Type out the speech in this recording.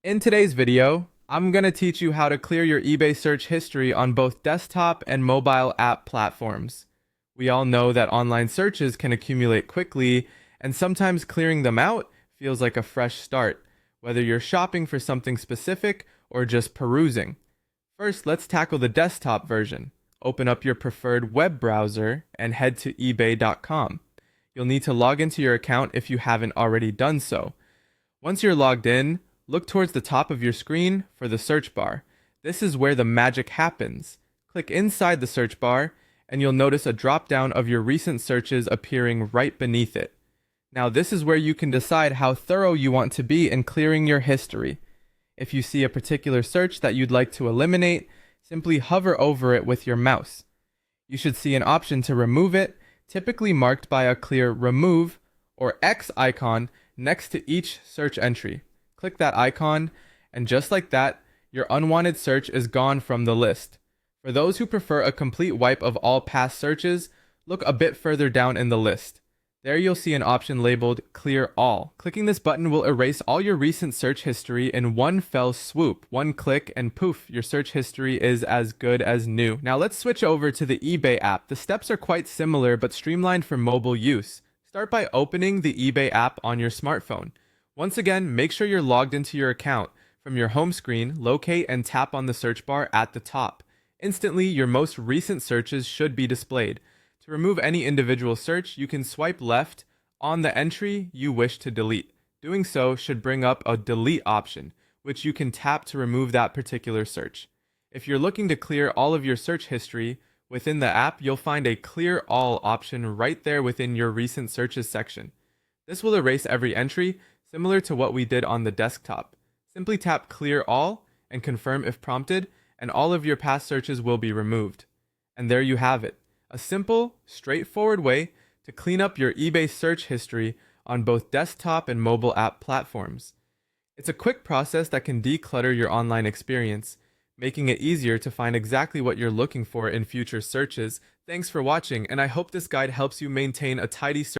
In today's video, I'm going to teach you how to clear your eBay search history on both desktop and mobile app platforms. We all know that online searches can accumulate quickly, and sometimes clearing them out feels like a fresh start, whether you're shopping for something specific or just perusing. First, let's tackle the desktop version. Open up your preferred web browser and head to ebay.com. You'll need to log into your account if you haven't already done so. Once you're logged in, look towards the top of your screen for the search bar. This is where the magic happens. Click inside the search bar, and you'll notice a drop-down of your recent searches appearing right beneath it. Now, this is where you can decide how thorough you want to be in clearing your history. If you see a particular search that you'd like to eliminate, simply hover over it with your mouse. You should see an option to remove it, typically marked by a clear remove or X icon next to each search entry. Click that icon, and just like that, your unwanted search is gone from the list. For those who prefer a complete wipe of all past searches, look a bit further down in the list. There you'll see an option labeled Clear All. Clicking this button will erase all your recent search history in one fell swoop. One click and poof, your search history is as good as new. Now let's switch over to the eBay app. The steps are quite similar but streamlined for mobile use. Start by opening the eBay app on your smartphone. Once again, make sure you're logged into your account. From your home screen, locate and tap on the search bar at the top. Instantly, your most recent searches should be displayed. To remove any individual search, you can swipe left on the entry you wish to delete. Doing so should bring up a delete option, which you can tap to remove that particular search. If you're looking to clear all of your search history, within the app, you'll find a Clear All option right there within your recent searches section. This will erase every entry, similar to what we did on the desktop. Simply tap Clear All and confirm if prompted, and all of your past searches will be removed. And there you have it. A simple, straightforward way to clean up your eBay search history on both desktop and mobile app platforms. It's a quick process that can declutter your online experience, making it easier to find exactly what you're looking for in future searches. Thanks for watching, and I hope this guide helps you maintain a tidy search